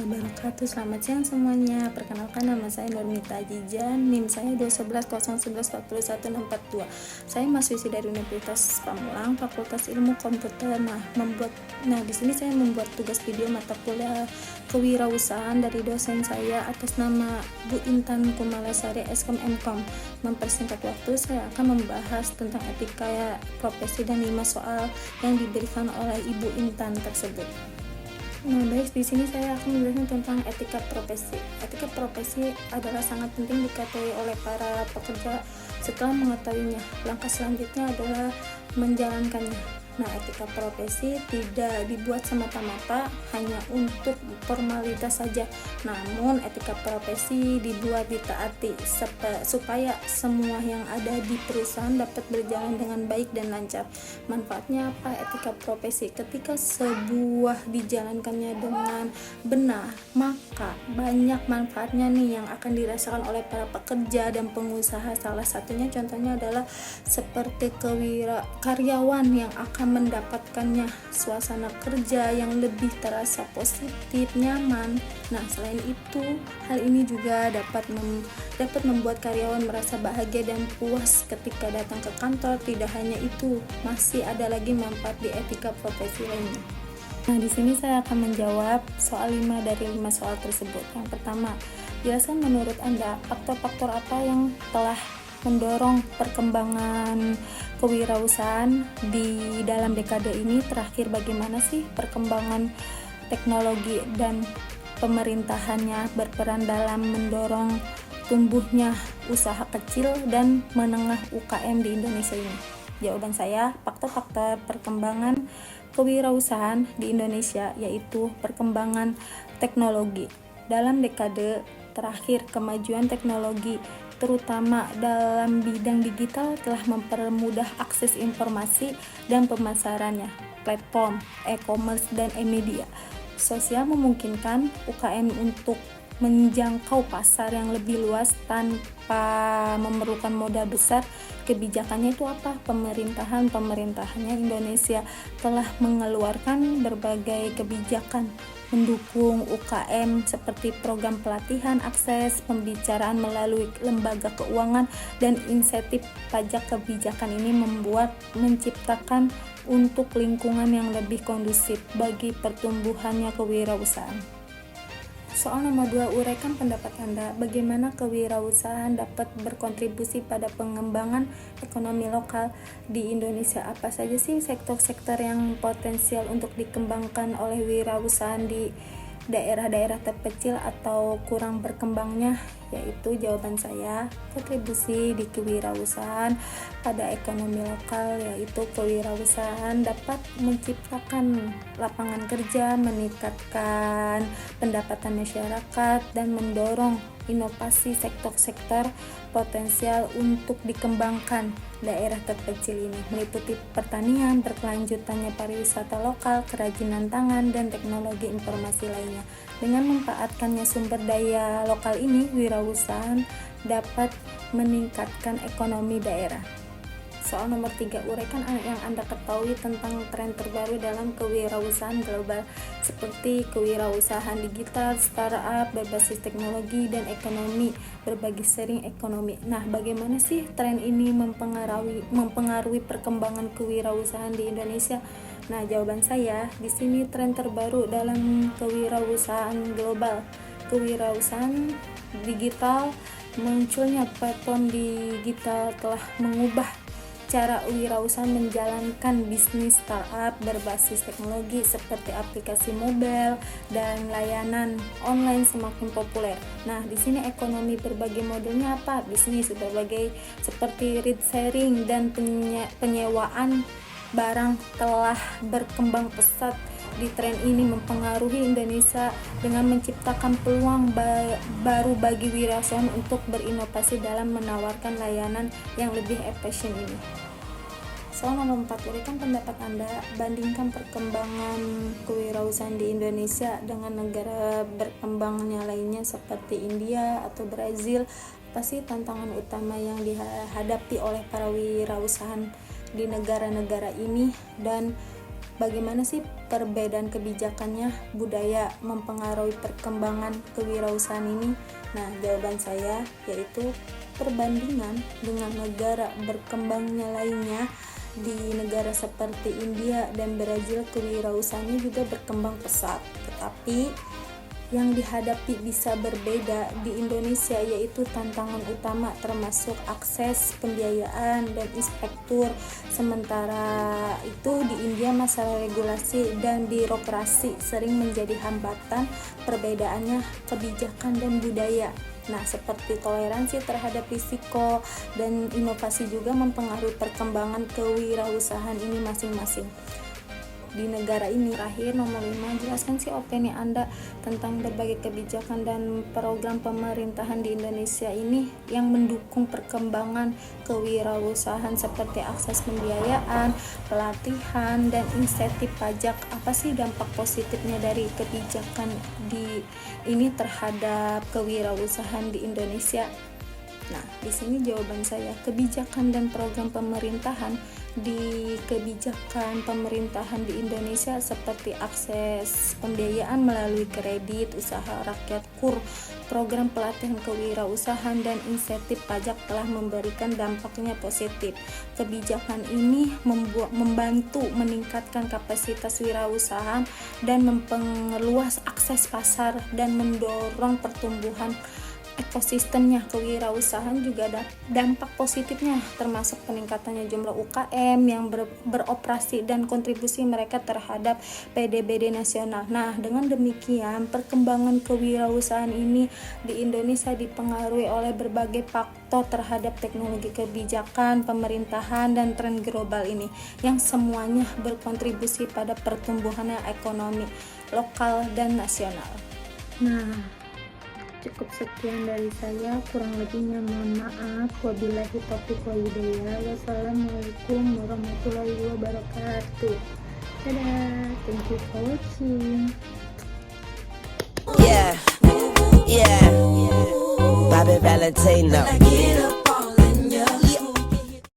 warahmatullahi wabarakatuh. Selamat siang semuanya. Perkenalkan, nama saya Nurmita Jijan, NIM saya 21101141642. Saya mahasiswi dari Universitas Pamulang, Fakultas Ilmu Komputer. Di sini saya membuat tugas video mata kuliah kewirausahaan dari dosen saya atas nama Bu Intan Kumalasari Eskom Mkom. Mempersingkat waktu, saya akan membahas tentang etika profesi dan 5 soal yang diberikan oleh Ibu Intan tersebut. Baik, di sini saya akan menjelaskan tentang etika profesi. Etika profesi adalah sangat penting diketahui oleh para pekerja. Setelah mengetahuinya, langkah selanjutnya adalah menjalankannya. Etika profesi tidak dibuat semata-mata hanya untuk formalitas saja. Namun, etika profesi dibuat ditaati supaya semua yang ada di perusahaan dapat berjalan dengan baik dan lancar. Manfaatnya apa etika profesi? Ketika sebuah dijalankannya dengan benar, maka banyak manfaatnya nih yang akan dirasakan oleh para pekerja dan pengusaha. Salah satunya contohnya adalah seperti karyawan yang akan mendapatkannya suasana kerja yang lebih terasa positif, nyaman. Selain itu, hal ini juga dapat membuat karyawan merasa bahagia dan puas ketika datang ke kantor. Tidak hanya itu, masih ada lagi manfaat di etika profesi lainnya. Di sini saya akan menjawab soal 5 dari 5 soal tersebut. Yang pertama, jelaskan menurut Anda faktor-faktor apa yang telah mendorong perkembangan kewirausahaan di dalam dekade ini. Terakhir, bagaimana sih perkembangan teknologi dan pemerintahannya berperan dalam mendorong tumbuhnya usaha kecil dan menengah UKM di Indonesia ini? Jawaban saya, faktor-faktor perkembangan kewirausahaan di Indonesia yaitu perkembangan teknologi. Dalam dekade terakhir, kemajuan teknologi terutama dalam bidang digital telah mempermudah akses informasi dan pemasarannya. Platform e-commerce dan e-media sosial memungkinkan UKM untuk menjangkau pasar yang lebih luas tanpa memerlukan modal besar. Kebijakannya itu apa? Pemerintahannya Indonesia telah mengeluarkan berbagai kebijakan mendukung UKM seperti program pelatihan, akses pembicaraan melalui lembaga keuangan, dan insentif pajak. Kebijakan ini menciptakan untuk lingkungan yang lebih kondusif bagi pertumbuhannya kewirausahaan. Soal nomor 2, uraikan pendapat Anda. Bagaimana kewirausahaan dapat berkontribusi pada pengembangan ekonomi lokal di Indonesia? Apa saja sih sektor-sektor yang potensial untuk dikembangkan oleh wirausahaan di daerah-daerah terpencil atau kurang berkembangnya? Yaitu jawaban saya, kontribusi di kewirausahaan pada ekonomi lokal, yaitu kewirausahaan dapat menciptakan lapangan kerja, meningkatkan pendapatan masyarakat, dan mendorong inovasi sektor-sektor potensial untuk dikembangkan daerah terpencil ini, meliputi pertanian, berkelanjutannya pariwisata lokal, kerajinan tangan, dan teknologi informasi lainnya. Dengan memanfaatkannya sumber daya lokal ini, wirausahaan dapat meningkatkan ekonomi daerah. Soal nomor 3, uraikan yang Anda ketahui tentang tren terbaru dalam kewirausahaan global seperti kewirausahaan digital, startup, berbasis teknologi, dan ekonomi berbagi sharing ekonomi. Bagaimana sih tren ini mempengaruhi perkembangan kewirausahaan di Indonesia? Jawaban saya, di sini tren terbaru dalam kewirausahaan global, kewirausahaan digital. Munculnya platform digital telah mengubah cara wirausahaan menjalankan bisnis. Startup berbasis teknologi seperti aplikasi mobile dan layanan online semakin populer. Di sini ekonomi berbagi modelnya apa? Bisnis berbagai seperti ride sharing dan penyewaan barang telah berkembang pesat. Di tren ini mempengaruhi Indonesia dengan menciptakan peluang baru bagi wirausahaan untuk berinovasi dalam menawarkan layanan yang lebih efisien ini. Soal nomor 4, uraikan pendapat Anda. Bandingkan perkembangan kewirausahaan di Indonesia dengan negara berkembangnya lainnya seperti India atau Brazil. Apa sih tantangan utama yang dihadapi oleh para wirausahaan di negara-negara ini, dan bagaimana sih perbedaan kebijakannya budaya mempengaruhi perkembangan kewirausahaan ini? Nah, jawaban saya yaitu perbandingan dengan negara berkembangnya lainnya. Di negara seperti India dan Brazil kewirausahaannya juga berkembang pesat, tetapi yang dihadapi bisa berbeda. Di Indonesia yaitu tantangan utama termasuk akses pembiayaan dan inspektur, sementara itu di India masalah regulasi dan birokrasi sering menjadi hambatan. Perbedaannya kebijakan dan budaya. Nah, seperti toleransi terhadap risiko dan inovasi juga mempengaruhi perkembangan kewirausahaan ini masing-masing di negara ini. Terakhir, nomor 5, jelaskan sih opini Anda tentang berbagai kebijakan dan program pemerintahan di Indonesia ini yang mendukung perkembangan kewirausahaan seperti akses pembiayaan, pelatihan, dan insentif pajak. Apa sih dampak positifnya dari kebijakan ini terhadap kewirausahaan di Indonesia? Nah, di sini jawaban saya, kebijakan dan program pemerintahan di Indonesia seperti akses pembiayaan melalui kredit usaha rakyat KUR, program pelatihan kewirausahaan dan insentif pajak telah memberikan dampaknya positif. Kebijakan ini membantu meningkatkan kapasitas wirausaha dan memperluas akses pasar dan mendorong pertumbuhan ekosistemnya. Kewirausahaan juga ada dampak positifnya, termasuk peningkatannya jumlah UKM yang beroperasi dan kontribusi mereka terhadap PDB nasional. Nah, dengan demikian perkembangan kewirausahaan ini di Indonesia dipengaruhi oleh berbagai faktor terhadap teknologi, kebijakan, pemerintahan, dan tren global ini yang semuanya berkontribusi pada pertumbuhannya ekonomi lokal dan nasional. Nah, cukup sekian dari saya, kurang lebihnya mohon maaf. Wabillahi taufiq wal hidayah. Wassalamualaikum warahmatullahi wabarakatuh. Dadah, thank you for watching. Yeah, Bobby Valentino.